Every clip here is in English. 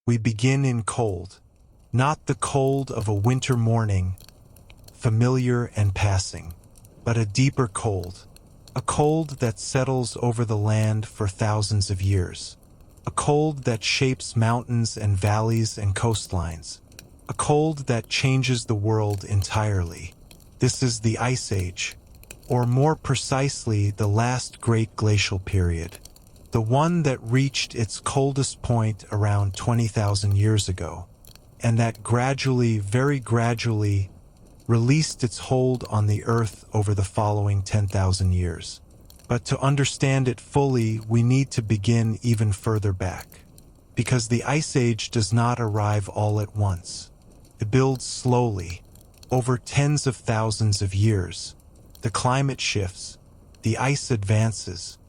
We begin in cold, not the cold of a winter morning, familiar and passing, but a deeper cold, a cold that settles over the land for thousands of years, a cold that shapes mountains and valleys and coastlines, a cold that changes the world entirely. This is the Ice Age, or more precisely, the last great glacial period, the one that reached its coldest point around 20,000 years ago, and that gradually, very gradually, released its hold on the Earth over the following 10,000 years. But to understand it fully, we need to begin even further back, because the Ice Age does not arrive all at once. It builds slowly, over tens of thousands of years. The climate shifts, the ice advances,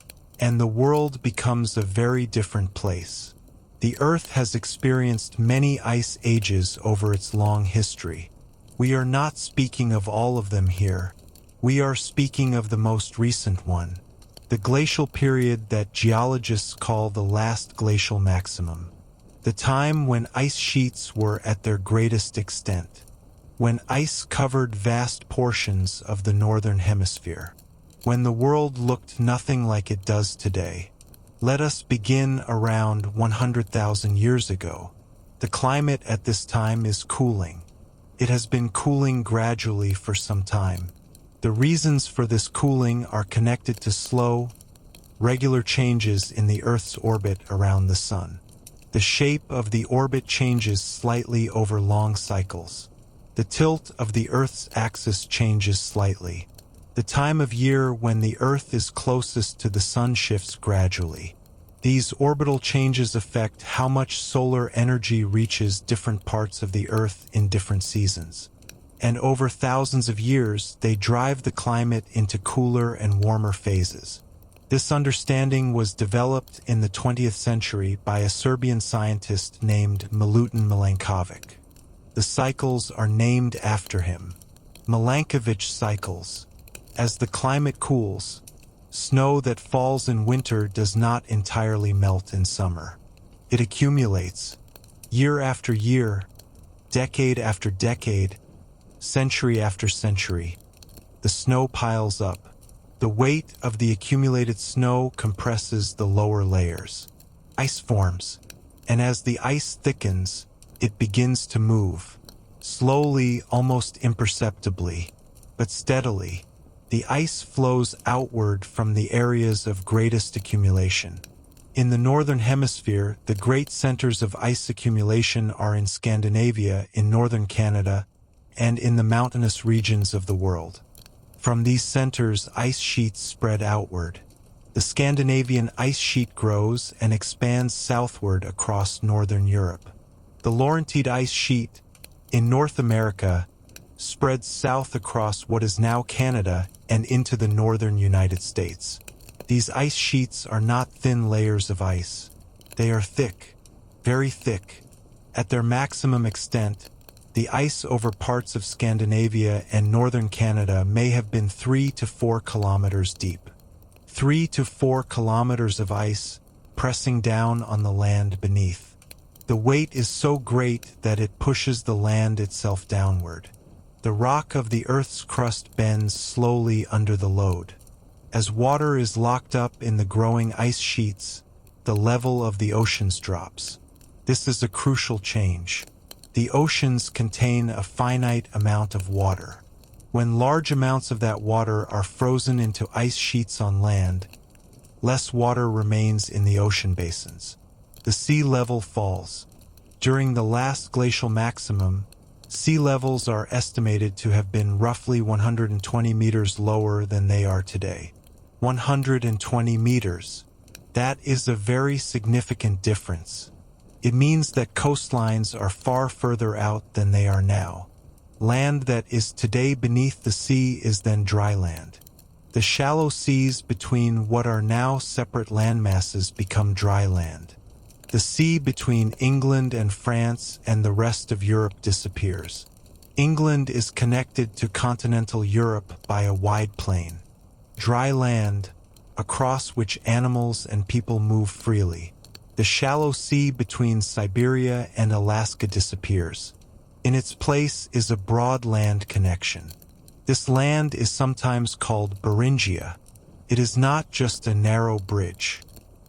and the world becomes a very different place. The Earth has experienced many ice ages over its long history. We are not speaking of all of them here. We are speaking of the most recent one, the glacial period that geologists call the last glacial maximum, the time when ice sheets were at their greatest extent, when ice covered vast portions of the northern hemisphere, when the world looked nothing like it does today. Let us begin around 100,000 years ago. The climate at this time is cooling. It has been cooling gradually for some time. The reasons for this cooling are connected to slow, regular changes in the Earth's orbit around the Sun. The shape of the orbit changes slightly over long cycles. The tilt of the Earth's axis changes slightly. The time of year when the Earth is closest to the Sun shifts gradually. These orbital changes affect how much solar energy reaches different parts of the Earth in different seasons. And over thousands of years, they drive the climate into cooler and warmer phases. This understanding was developed in the 20th century by a Serbian scientist named Milutin Milankovic. The cycles are named after him, Milankovitch cycles. As the climate cools, snow that falls in winter does not entirely melt in summer. It accumulates, year after year, decade after decade, century after century. The snow piles up. The weight of the accumulated snow compresses the lower layers. Ice forms, and as the ice thickens, it begins to move. Slowly, almost imperceptibly, but steadily, the ice flows outward from the areas of greatest accumulation. In the northern hemisphere, the great centers of ice accumulation are in Scandinavia, in northern Canada, and in the mountainous regions of the world. From these centers, ice sheets spread outward. The Scandinavian ice sheet grows and expands southward across northern Europe. The Laurentide ice sheet, in North America, spreads south across what is now Canada and into the northern United States. These ice sheets are not thin layers of ice. They are thick, very thick. At their maximum extent, the ice over parts of Scandinavia and northern Canada may have been 3 to 4 kilometers deep. 3 to 4 kilometers of ice pressing down on the land beneath. The weight is so great that it pushes the land itself downward. The rock of the Earth's crust bends slowly under the load. As water is locked up in the growing ice sheets, the level of the oceans drops. This is a crucial change. The oceans contain a finite amount of water. When large amounts of that water are frozen into ice sheets on land, less water remains in the ocean basins. The sea level falls. During the last glacial maximum, sea levels are estimated to have been roughly 120 meters lower than they are today. 120 meters. That is a very significant difference. It means that coastlines are far further out than they are now. Land that is today beneath the sea is then dry land. The shallow seas between what are now separate landmasses become dry land. The sea between England and France and the rest of Europe disappears. England is connected to continental Europe by a wide plain. Dry land, across which animals and people move freely. The shallow sea between Siberia and Alaska disappears. In its place is a broad land connection. This land is sometimes called Beringia. It is not just a narrow bridge.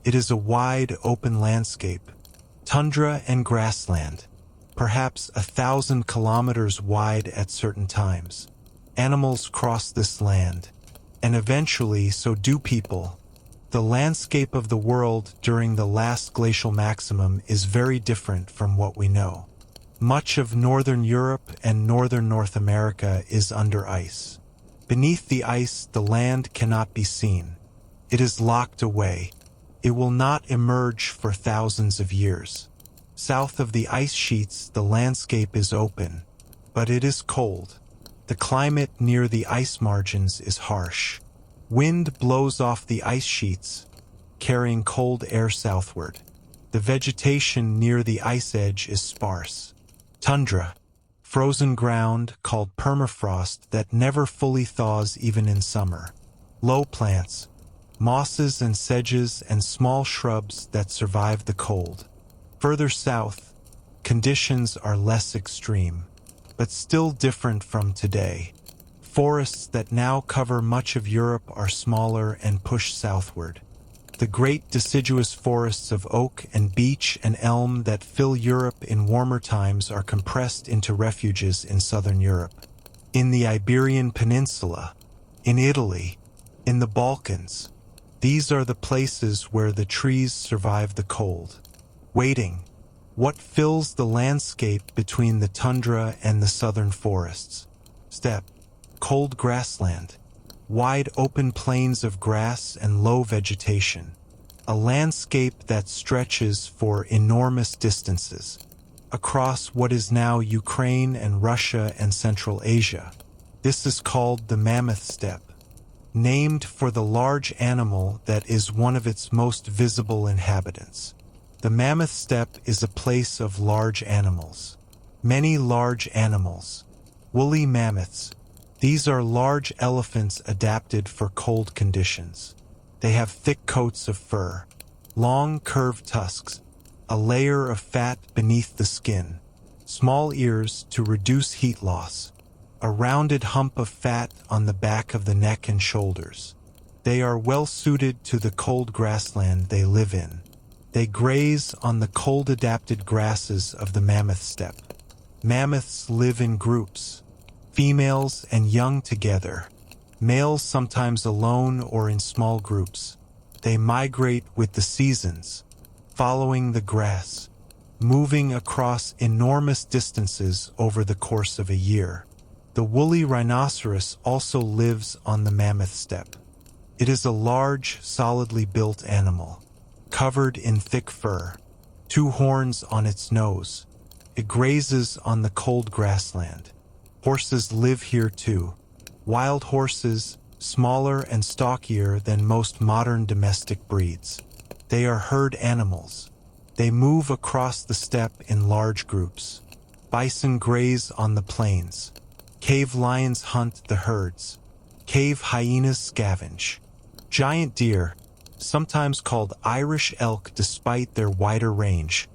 It is a wide, open landscape, tundra and grassland, perhaps 1,000 kilometers wide at certain times. Animals cross this land, and eventually so do people. The landscape of the world during the last glacial maximum is very different from what we know. Much of northern Europe and northern North America is under ice. Beneath the ice, the land cannot be seen. It is locked away. It will not emerge for thousands of years. South of the ice sheets, the landscape is open, but it is cold. The climate near the ice margins is harsh. Wind blows off the ice sheets, carrying cold air southward. The vegetation near the ice edge is sparse. Tundra, frozen ground called permafrost that never fully thaws even in summer. Low plants, mosses and sedges and small shrubs that survive the cold. Further south, conditions are less extreme, but still different from today. Forests that now cover much of Europe are smaller and push southward. The great deciduous forests of oak and beech and elm that fill Europe in warmer times are compressed into refuges in southern Europe. In the Iberian Peninsula, in Italy, in the Balkans, these are the places where the trees survive the cold. Waiting, what fills the landscape between the tundra and the southern forests? Steppe, cold grassland. Wide open plains of grass and low vegetation, a landscape that stretches for enormous distances, across what is now Ukraine and Russia and Central Asia. This is called the Mammoth steppe, named for the large animal that is one of its most visible inhabitants. The Mammoth steppe is a place of large animals. Many large animals, woolly mammoths. These are large elephants adapted for cold conditions. They have thick coats of fur, long curved tusks, a layer of fat beneath the skin, small ears to reduce heat loss, a rounded hump of fat on the back of the neck and shoulders. They are well suited to the cold grassland they live in. They graze on the cold-adapted grasses of the mammoth steppe. Mammoths live in groups, females and young together, males sometimes alone or in small groups. They migrate with the seasons, following the grass, moving across enormous distances over the course of a year. The woolly rhinoceros also lives on the mammoth steppe. It is a large, solidly built animal, covered in thick fur, 2 horns on its nose. It grazes on the cold grassland. Horses live here too. Wild horses, smaller and stockier than most modern domestic breeds. They are herd animals. They move across the steppe in large groups. Bison graze on the plains. Cave lions hunt the herds. Cave hyenas scavenge. Giant deer, sometimes called Irish elk despite their wider range,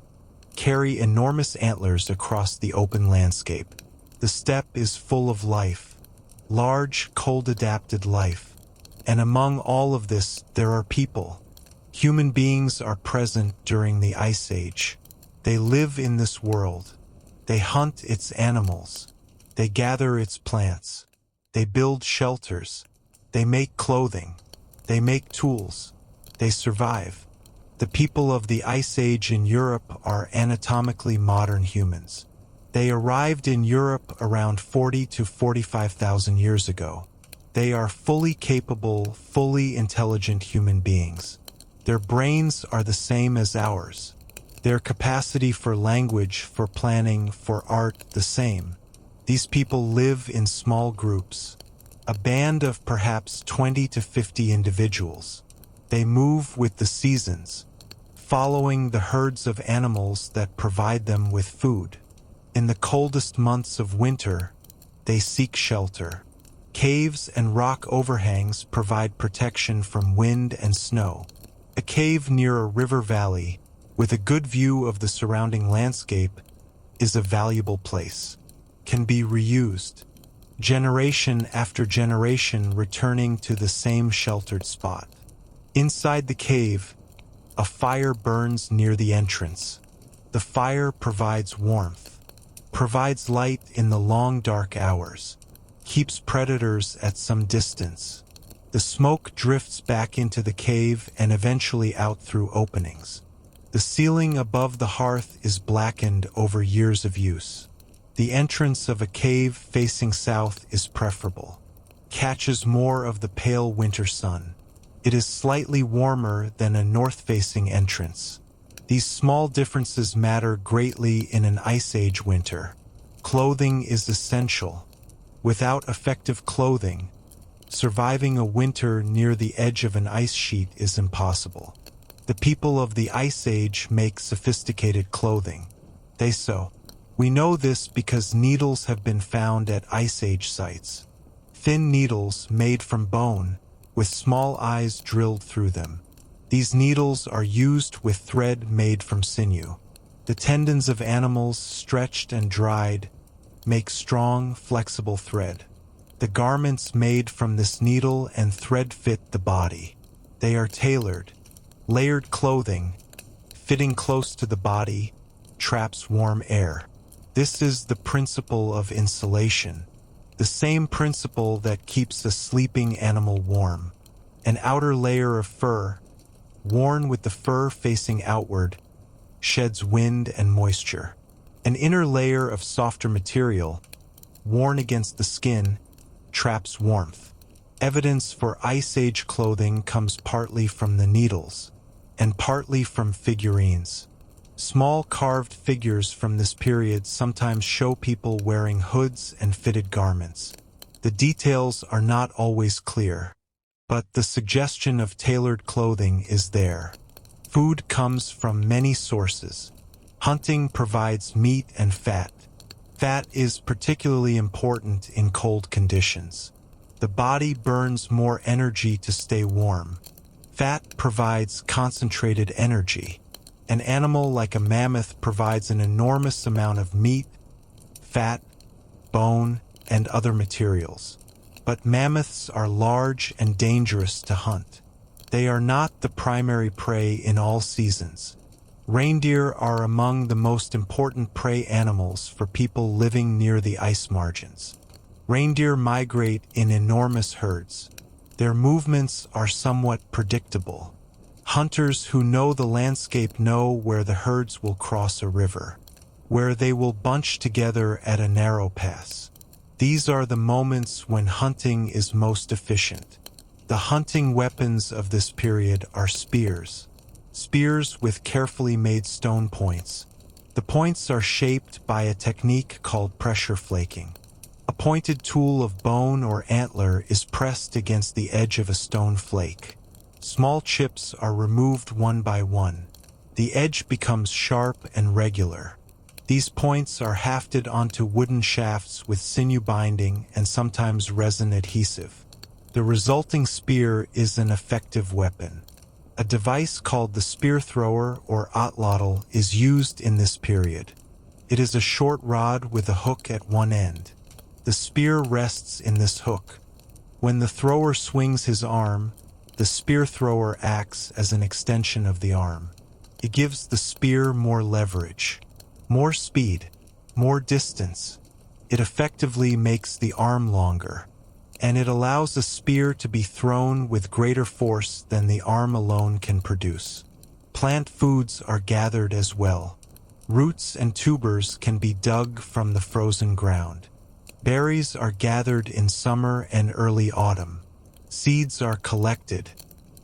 carry enormous antlers across the open landscape. The steppe is full of life, large, cold-adapted life. And among all of this, there are people. Human beings are present during the Ice Age. They live in this world. They hunt its animals. They gather its plants. They build shelters. They make clothing. They make tools. They survive. The people of the Ice Age in Europe are anatomically modern humans. They arrived in Europe around 40 to 45,000 years ago. They are fully capable, fully intelligent human beings. Their brains are the same as ours. Their capacity for language, for planning, for art, the same. These people live in small groups, a band of perhaps 20 to 50 individuals. They move with the seasons, following the herds of animals that provide them with food. In the coldest months of winter, they seek shelter. Caves and rock overhangs provide protection from wind and snow. A cave near a river valley, with a good view of the surrounding landscape, is a valuable place. Can be reused, generation after generation returning to the same sheltered spot. Inside the cave, a fire burns near the entrance. The fire provides warmth, provides light in the long dark hours, keeps predators at some distance. The smoke drifts back into the cave and eventually out through openings. The ceiling above the hearth is blackened over years of use. The entrance of a cave facing south is preferable. Catches more of the pale winter sun. It is slightly warmer than a north-facing entrance. These small differences matter greatly in an Ice Age winter. Clothing is essential. Without effective clothing, surviving a winter near the edge of an ice sheet is impossible. The people of the Ice Age make sophisticated clothing. They sew. We know this because needles have been found at Ice Age sites. Thin needles made from bone, with small eyes drilled through them. These needles are used with thread made from sinew. The tendons of animals, stretched and dried, make strong, flexible thread. The garments made from this needle and thread fit the body. They are tailored. Layered clothing, fitting close to the body, traps warm air. This is the principle of insulation, the same principle that keeps a sleeping animal warm. An outer layer of fur, worn with the fur facing outward, sheds wind and moisture. An inner layer of softer material, worn against the skin, traps warmth. Evidence for Ice Age clothing comes partly from the needles, and partly from figurines. Small carved figures from this period sometimes show people wearing hoods and fitted garments. The details are not always clear, but the suggestion of tailored clothing is there. Food comes from many sources. Hunting provides meat and fat. Fat is particularly important in cold conditions. The body burns more energy to stay warm. Fat provides concentrated energy. An animal like a mammoth provides an enormous amount of meat, fat, bone, and other materials. But mammoths are large and dangerous to hunt. They are not the primary prey in all seasons. Reindeer are among the most important prey animals for people living near the ice margins. Reindeer migrate in enormous herds. Their movements are somewhat predictable. Hunters who know the landscape know where the herds will cross a river, where they will bunch together at a narrow pass. These are the moments when hunting is most efficient. The hunting weapons of this period are spears. Spears with carefully made stone points. The points are shaped by a technique called pressure flaking. A pointed tool of bone or antler is pressed against the edge of a stone flake. Small chips are removed one by one. The edge becomes sharp and regular. These points are hafted onto wooden shafts with sinew binding and sometimes resin adhesive. The resulting spear is an effective weapon. A device called the spear thrower or atlotl is used in this period. It is a short rod with a hook at one end. The spear rests in this hook. When the thrower swings his arm, the spear thrower acts as an extension of the arm. It gives the spear more leverage, more speed, more distance. It effectively makes the arm longer, and it allows a spear to be thrown with greater force than the arm alone can produce. Plant foods are gathered as well. Roots and tubers can be dug from the frozen ground. Berries are gathered in summer and early autumn. Seeds are collected.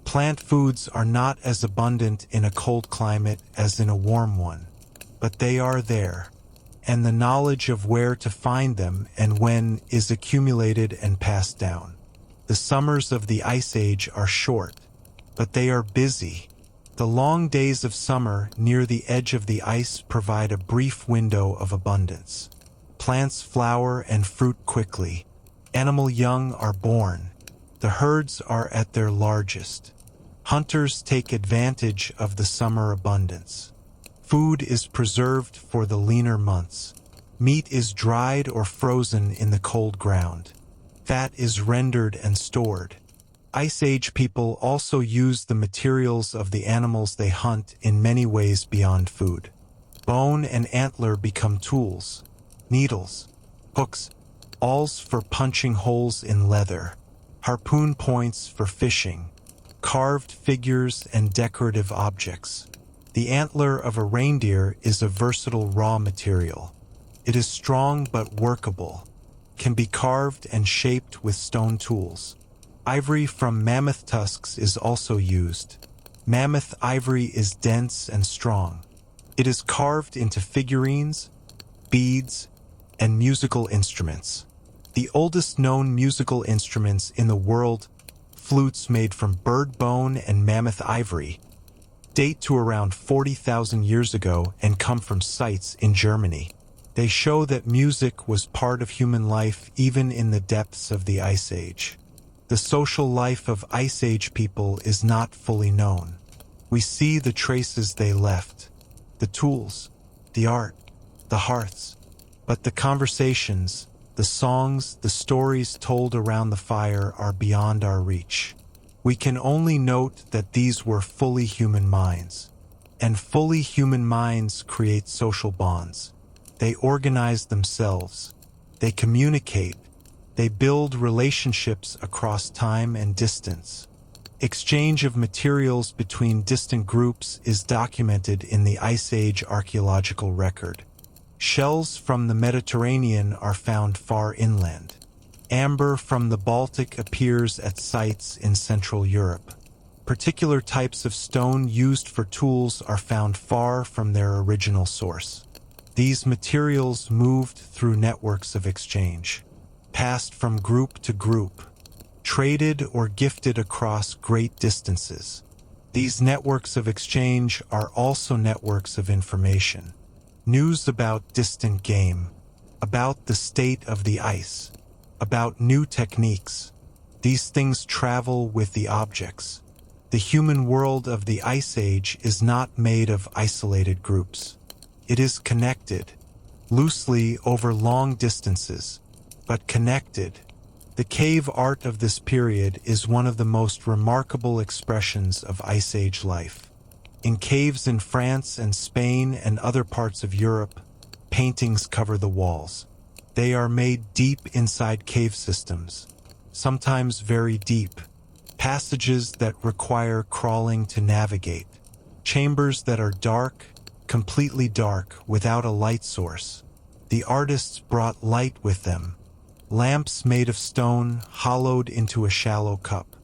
Plant foods are not as abundant in a cold climate as in a warm one, but they are there, and the knowledge of where to find them and when is accumulated and passed down. The summers of the Ice Age are short, but they are busy. The long days of summer near the edge of the ice provide a brief window of abundance. Plants flower and fruit quickly. Animal young are born. The herds are at their largest. Hunters take advantage of the summer abundance. Food is preserved for the leaner months. Meat is dried or frozen in the cold ground. Fat is rendered and stored. Ice Age people also use the materials of the animals they hunt in many ways beyond food. Bone and antler become tools, needles, hooks, awls for punching holes in leather, harpoon points for fishing, carved figures and decorative objects. The antler of a reindeer is a versatile raw material. It is strong but workable, can be carved and shaped with stone tools. Ivory from mammoth tusks is also used. Mammoth ivory is dense and strong. It is carved into figurines, beads, and musical instruments. The oldest known musical instruments in the world, flutes made from bird bone and mammoth ivory, date to around 40,000 years ago and come from sites in Germany. They show that music was part of human life even in the depths of the Ice Age. The social life of Ice Age people is not fully known. We see the traces they left, the tools, the art, the hearths, but the conversations, the songs, the stories told around the fire are beyond our reach. We can only note that these were fully human minds, and fully human minds create social bonds. They organize themselves, they communicate, they build relationships across time and distance. Exchange of materials between distant groups is documented in the Ice Age archaeological record. Shells from the Mediterranean are found far inland. Amber from the Baltic appears at sites in Central Europe. Particular types of stone used for tools are found far from their original source. These materials moved through networks of exchange, passed from group to group, traded or gifted across great distances. These networks of exchange are also networks of information. News about distant game, about the state of the ice, about new techniques. These things travel with the objects. The human world of the Ice Age is not made of isolated groups. It is connected, loosely over long distances, but connected. The cave art of this period is one of the most remarkable expressions of Ice Age life. In caves in France and Spain and other parts of Europe, paintings cover the walls. They are made deep inside cave systems, sometimes very deep, passages that require crawling to navigate, chambers that are dark, completely dark, without a light source. The artists brought light with them. Lamps made of stone hollowed into a shallow cup.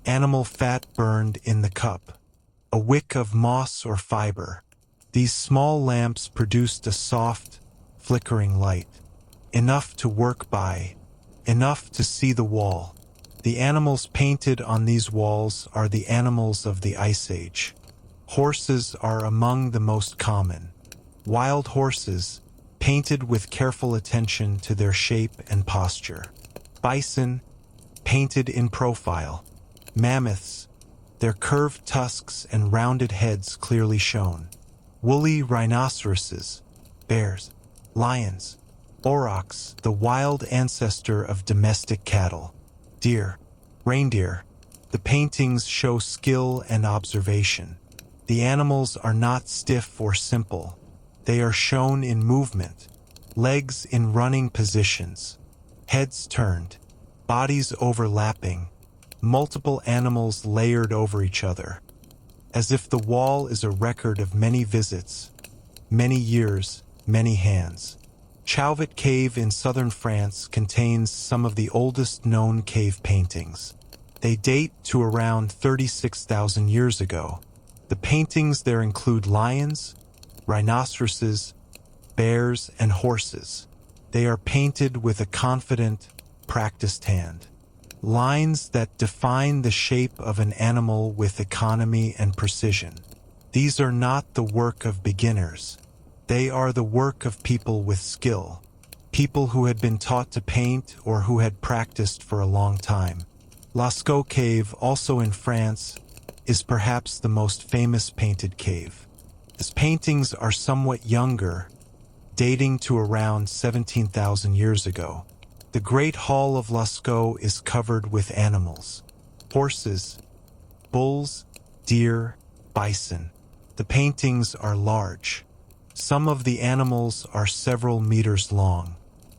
Animal fat burned in the cup. A wick of moss or fiber. These small lamps produced a soft, flickering light. Enough to work by. Enough to see the wall. The animals painted on these walls are the animals of the Ice Age. Horses are among the most common. Wild horses, painted with careful attention to their shape and posture. Bison, painted in profile. Mammoths, their curved tusks and rounded heads clearly shown. Woolly rhinoceroses, bears, lions, aurochs, the wild ancestor of domestic cattle. Deer, reindeer. The paintings show skill and observation. The animals are not stiff or simple. They are shown in movement, legs in running positions, heads turned, bodies overlapping, multiple animals layered over each other, as if the wall is a record of many visits, many years, many hands. Chauvet Cave in southern France contains some of the oldest known cave paintings. They date to around 36,000 years ago. The paintings there include lions, rhinoceroses, bears, and horses. They are painted with a confident, practiced hand. Lines that define the shape of an animal with economy and precision. These are not the work of beginners. They are the work of people with skill, people who had been taught to paint or who had practiced for a long time. Lascaux Cave, also in France, is perhaps the most famous painted cave. His paintings are somewhat younger, dating to around 17,000 years ago. The Great Hall of Lascaux is covered with animals: horses, bulls, deer, bison. The paintings are large. Some of the animals are several meters long.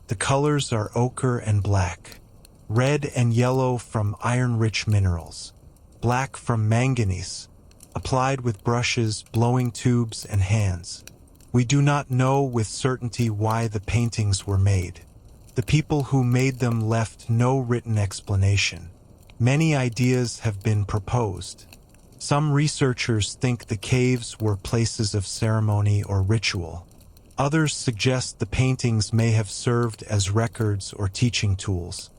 The colors are ochre and black, red and yellow from iron-rich minerals, black from manganese, applied with brushes, blowing tubes, and hands. We do not know with certainty why the paintings were made. The people who made them left no written explanation. Many ideas have been proposed. Some researchers think the caves were places of ceremony or ritual. Others suggest the paintings may have served as records or teaching tools.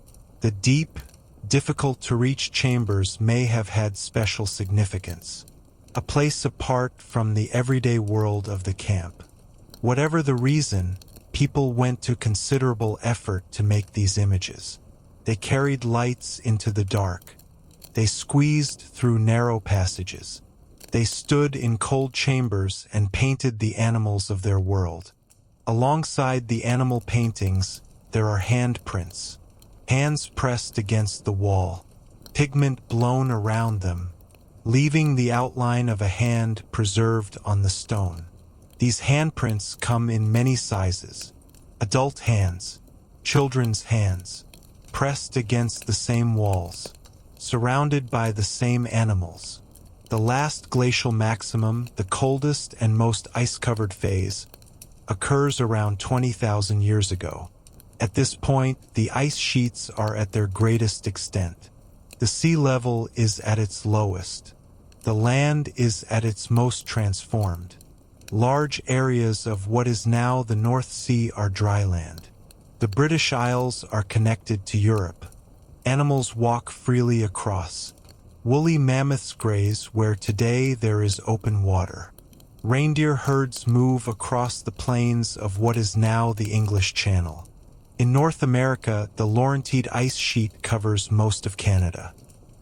The deep, difficult-to-reach chambers may have had special significance, a place apart from the everyday world of the camp. Whatever the reason, people went to considerable effort to make these images. They carried lights into the dark. They squeezed through narrow passages. They stood in cold chambers and painted the animals of their world. Alongside the animal paintings, there are handprints, hands pressed against the wall, pigment blown around them, leaving the outline of a hand preserved on the stone. These handprints come in many sizes: adult hands, children's hands, pressed against the same walls, surrounded by the same animals. The last glacial maximum, the coldest and most ice-covered phase, occurs around 20,000 years ago. At this point, the ice sheets are at their greatest extent. The sea level is at its lowest. The land is at its most transformed. Large areas of what is now the North Sea are dry land. The British Isles are connected to Europe. Animals walk freely across. Woolly mammoths graze where today there is open water. Reindeer herds move across the plains of what is now the English Channel. In North America, the Laurentide ice sheet covers most of Canada.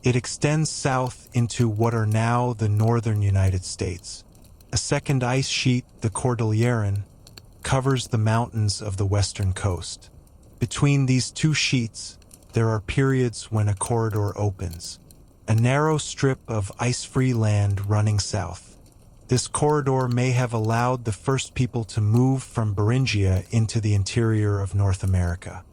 It extends south into what are now the northern United States. A second ice sheet, the Cordilleran, covers the mountains of the western coast. Between these two sheets, there are periods when a corridor opens, a narrow strip of ice-free land running south. This corridor may have allowed the first people to move from Beringia into the interior of North America.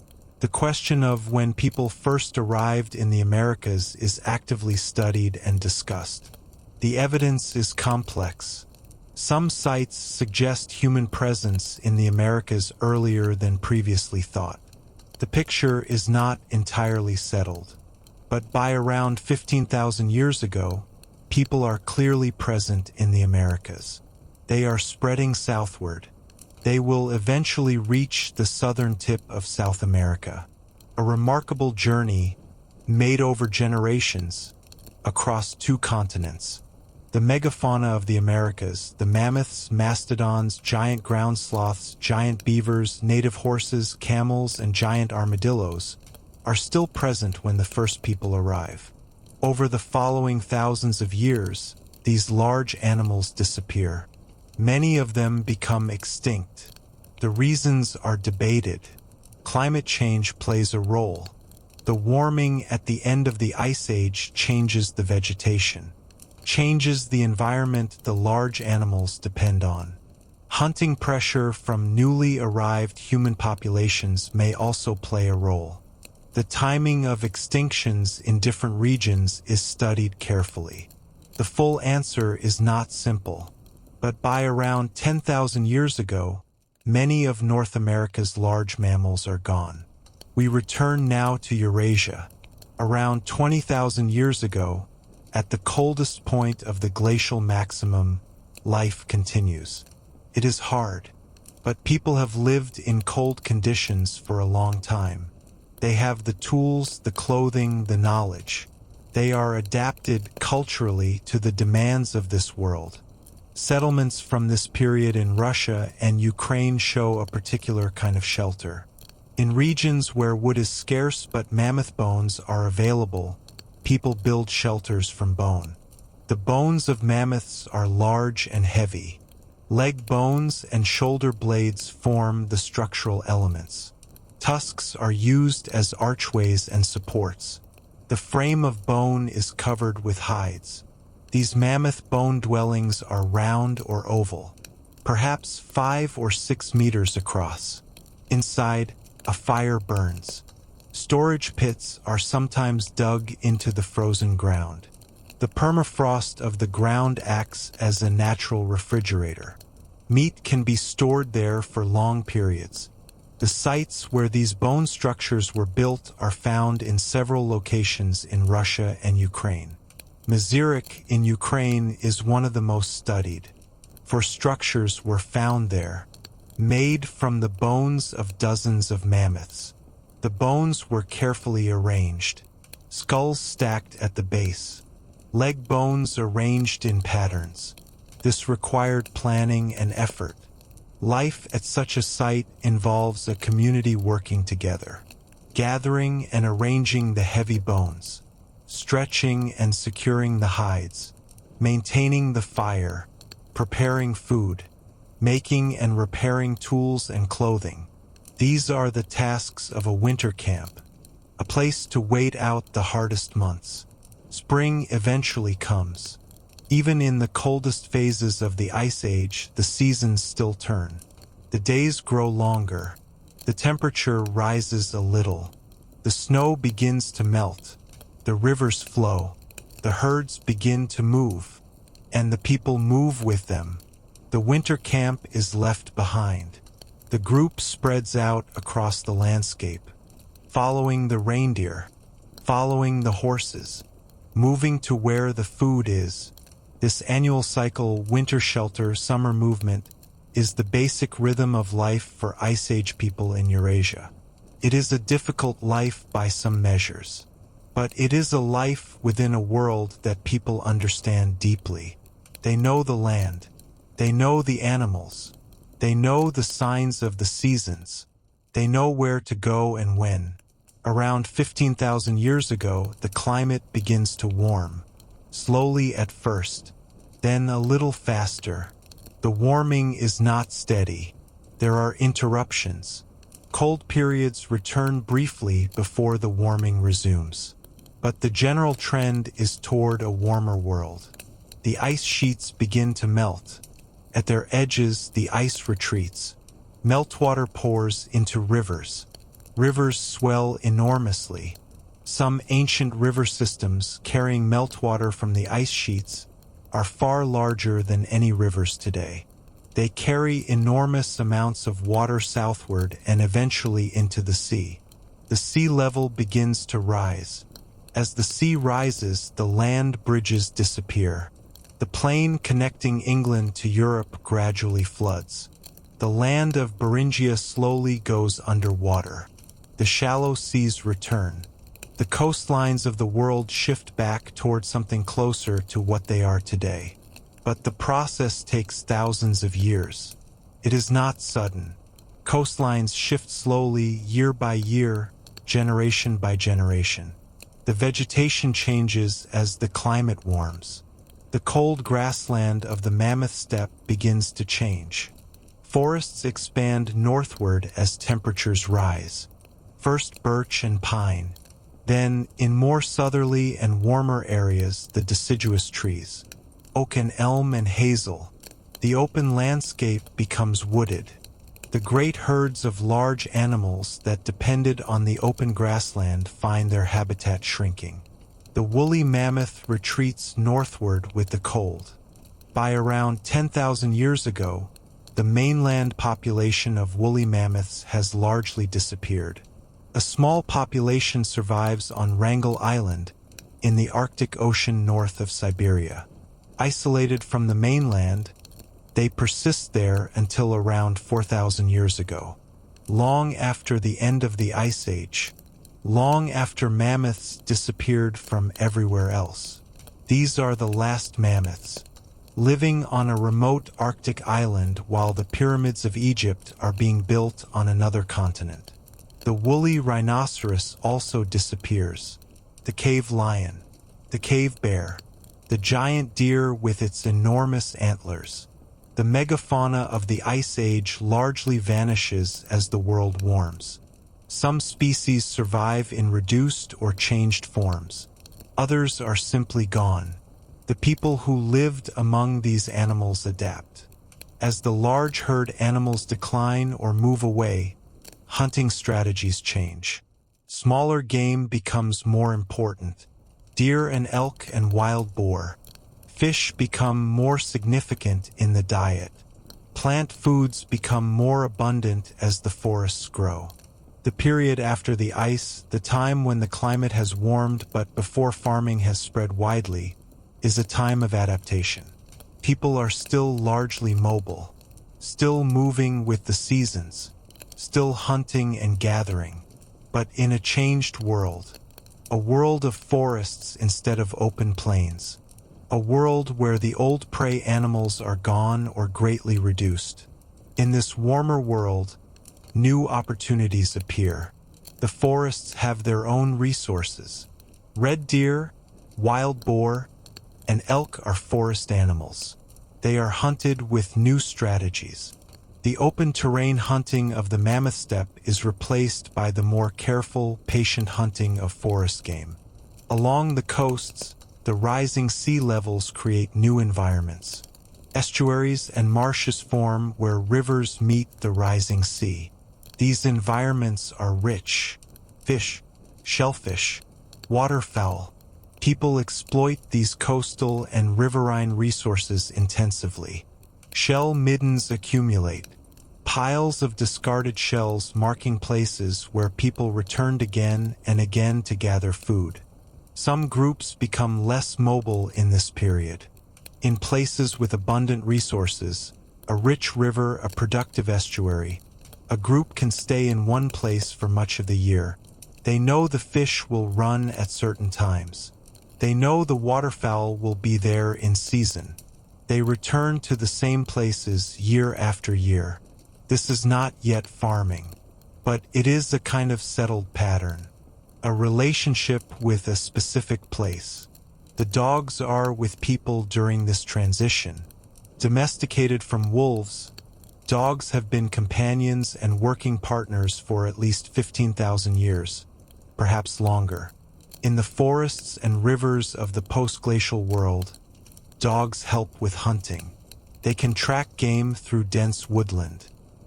The question of when people first arrived in the Americas is actively studied and discussed. The evidence is complex. Some sites suggest human presence in the Americas earlier than previously thought. The picture is not entirely settled, but by around 15,000 years ago, people are clearly present in the Americas. They are spreading southward. They will eventually reach the southern tip of South America, a remarkable journey made over generations across two continents. The megafauna of the Americas, the mammoths, mastodons, giant ground sloths, giant beavers, native horses, camels, and giant armadillos, are still present when the first people arrive. Over the following thousands of years, these large animals disappear. Many of them become extinct. The reasons are debated. Climate change plays a role. The warming at the end of the Ice Age changes the vegetation, changes the environment the large animals depend on. Hunting pressure from newly arrived human populations may also play a role. The timing of extinctions in different regions is studied carefully. The full answer is not simple, but by around 10,000 years ago, many of North America's large mammals are gone. We return now to Eurasia. Around 20,000 years ago, at the coldest point of the glacial maximum, life continues. It is hard, but people have lived in cold conditions for a long time. They have the tools, the clothing, the knowledge. They are adapted culturally to the demands of this world. Settlements from this period in Russia and Ukraine show a particular kind of shelter. In regions where wood is scarce but mammoth bones are available, people build shelters from bone. The bones of mammoths are large and heavy. Leg bones and shoulder blades form the structural elements. Tusks are used as archways and supports. The frame of bone is covered with hides. These mammoth bone dwellings are round or oval, perhaps 5 or 6 meters across. Inside, a fire burns. Storage pits are sometimes dug into the frozen ground. The permafrost of the ground acts as a natural refrigerator. Meat can be stored there for long periods. The sites where these bone structures were built are found in several locations in Russia and Ukraine. Prehistoric in Ukraine is one of the most studied, for structures were found there, made from the bones of dozens of mammoths. The bones were carefully arranged, skulls stacked at the base, leg bones arranged in patterns. This required planning and effort. Life at such a site involves a community working together, gathering and arranging the heavy bones, stretching and securing the hides, maintaining the fire, preparing food, making and repairing tools and clothing. These are the tasks of a winter camp, a place to wait out the hardest months. Spring eventually comes. Even in the coldest phases of the Ice Age, the seasons still turn. The days grow longer. The temperature rises a little. The snow begins to melt. The rivers flow. The herds begin to move. And the people move with them. The winter camp is left behind. The group spreads out across the landscape, following the reindeer, following the horses, moving to where the food is. This annual cycle, winter shelter, summer movement, is the basic rhythm of life for Ice Age people in Eurasia. It is a difficult life by some measures, but it is a life within a world that people understand deeply. They know the land. They know the animals. They know the signs of the seasons. They know where to go and when. Around 15,000 years ago, the climate begins to warm. Slowly at first, then a little faster. The warming is not steady. There are interruptions. Cold periods return briefly before the warming resumes. But the general trend is toward a warmer world. The ice sheets begin to melt. At their edges, the ice retreats. Meltwater pours into rivers. Rivers swell enormously. Some ancient river systems carrying meltwater from the ice sheets are far larger than any rivers today. They carry enormous amounts of water southward and eventually into the sea. The sea level begins to rise. As the sea rises, the land bridges disappear. The plain connecting England to Europe gradually floods. The land of Beringia slowly goes underwater. The shallow seas return. The coastlines of the world shift back toward something closer to what they are today. But the process takes thousands of years. It is not sudden. Coastlines shift slowly, year by year, generation by generation. The vegetation changes as the climate warms. The cold grassland of the Mammoth steppe begins to change. Forests expand northward as temperatures rise. First birch and pine. Then, in more southerly and warmer areas, the deciduous trees, oak and elm and hazel. The open landscape becomes wooded. The great herds of large animals that depended on the open grassland find their habitat shrinking. The woolly mammoth retreats northward with the cold. By around 10,000 years ago, the mainland population of woolly mammoths has largely disappeared. A small population survives on Wrangel Island in the Arctic Ocean north of Siberia. Isolated from the mainland, they persist there until around 4,000 years ago. Long after the end of the Ice Age, long after mammoths disappeared from everywhere else. These are the last mammoths, living on a remote Arctic island while the pyramids of Egypt are being built on another continent. The woolly rhinoceros also disappears. The cave lion, the cave bear, the giant deer with its enormous antlers. The megafauna of the Ice Age largely vanishes as the world warms. Some species survive in reduced or changed forms. Others are simply gone. The people who lived among these animals adapt. As the large herd animals decline or move away, hunting strategies change. Smaller game becomes more important. Deer and elk and wild boar. Fish become more significant in the diet. Plant foods become more abundant as the forests grow. The period after the ice, the time when the climate has warmed but before farming has spread widely, is a time of adaptation. People are still largely mobile, still moving with the seasons, still hunting and gathering, but in a changed world. A world of forests instead of open plains. A world where the old prey animals are gone or greatly reduced. In this warmer world, new opportunities appear. The forests have their own resources. Red deer, wild boar, and elk are forest animals. They are hunted with new strategies. The open terrain hunting of the mammoth steppe is replaced by the more careful, patient hunting of forest game. Along the coasts, the rising sea levels create new environments. Estuaries and marshes form where rivers meet the rising sea. These environments are rich. Fish, shellfish, waterfowl. People exploit these coastal and riverine resources intensively. Shell middens accumulate. Piles of discarded shells marking places where people returned again and again to gather food. Some groups become less mobile in this period. In places with abundant resources, a rich river, a productive estuary, a group can stay in one place for much of the year. They know the fish will run at certain times. They know the waterfowl will be there in season. They return to the same places year after year. This is not yet farming, but it is a kind of settled pattern, a relationship with a specific place. The dogs are with people during this transition. Domesticated from wolves, dogs have been companions and working partners for at least 15,000 years, perhaps longer. In the forests and rivers of the post-glacial world, dogs help with hunting. They can track game through dense woodland.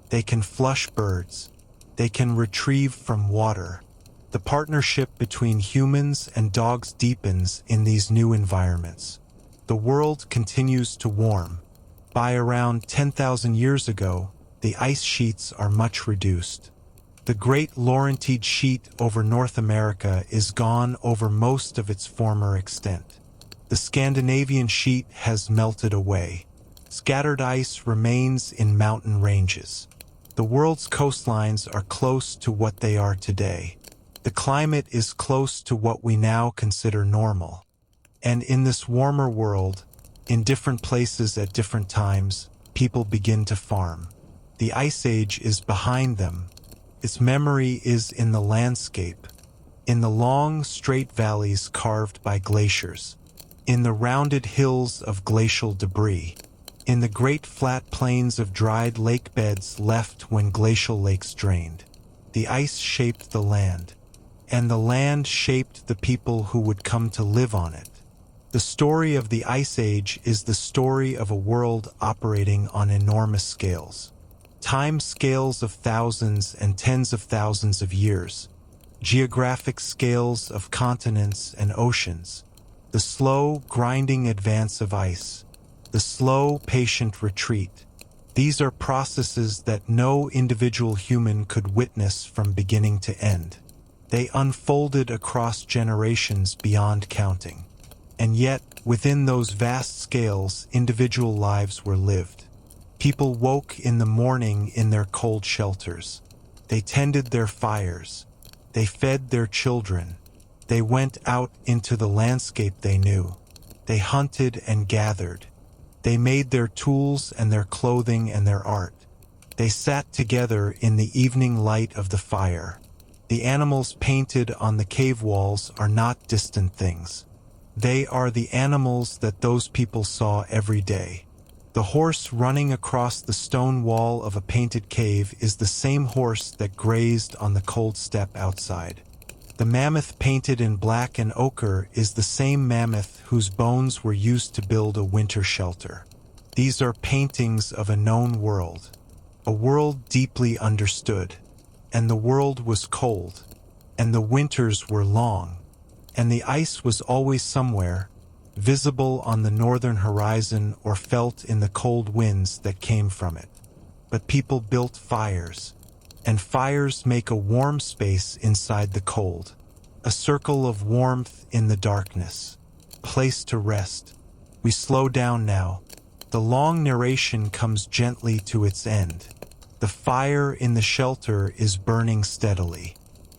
They can flush birds. They can retrieve from water. The partnership between humans and dogs deepens in these new environments. The world continues to warm. By around 10,000 years ago, the ice sheets are much reduced. The Great Laurentide Sheet over North America is gone over most of its former extent. The Scandinavian sheet has melted away. Scattered ice remains in mountain ranges. The world's coastlines are close to what they are today. The climate is close to what we now consider normal. And in this warmer world, in different places at different times, people begin to farm. The Ice Age is behind them. Its memory is in the landscape, in the long, straight valleys carved by glaciers, in the rounded hills of glacial debris, in the great flat plains of dried lake beds left when glacial lakes drained. The ice shaped the land, and the land shaped the people who would come to live on it. The story of the Ice Age is the story of a world operating on enormous scales. Time scales of thousands and tens of thousands of years. Geographic scales of continents and oceans. The slow, grinding advance of ice. The slow, patient retreat. These are processes that no individual human could witness from beginning to end. They unfolded across generations beyond counting. And yet, within those vast scales, individual lives were lived. People woke in the morning in their cold shelters. They tended their fires. They fed their children. They went out into the landscape they knew. They hunted and gathered. They made their tools and their clothing and their art. They sat together in the evening light of the fire. The animals painted on the cave walls are not distant things. They are the animals that those people saw every day. The horse running across the stone wall of a painted cave is the same horse that grazed on the cold steppe outside. The mammoth painted in black and ochre is the same mammoth whose bones were used to build a winter shelter. These are paintings of a known world, a world deeply understood. And the world was cold, and the winters were long, and the ice was always somewhere, visible on the northern horizon or felt in the cold winds that came from it. But people built fires, and fires make a warm space inside the cold, a circle of warmth in the darkness, place to rest. We slow down now. The long narration comes gently to its end. The fire in the shelter is burning steadily.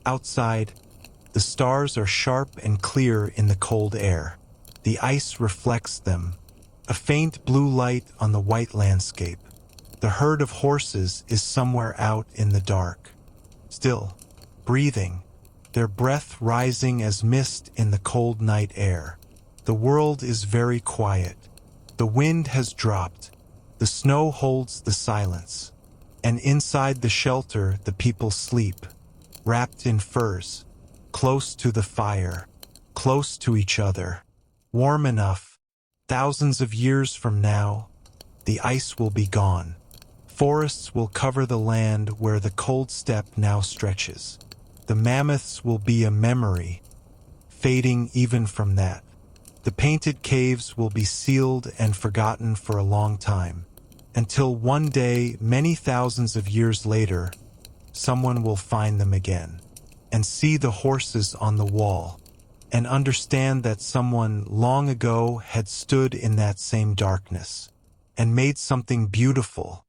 Outside, the stars are sharp and clear in the cold air. The ice reflects them, a faint blue light on the white landscape. The herd of horses is somewhere out in the dark, still, breathing, their breath rising as mist in the cold night air. The world is very quiet. The wind has dropped. The snow holds the silence. And inside the shelter the people sleep, wrapped in furs, close to the fire, close to each other, warm enough. Thousands of years from now, the ice will be gone. Forests will cover the land where the cold steppe now stretches. The mammoths will be a memory, fading even from that. The painted caves will be sealed and forgotten for a long time, until one day, many thousands of years later, someone will find them again, and see the horses on the wall, and understand that someone long ago had stood in that same darkness, and made something beautiful,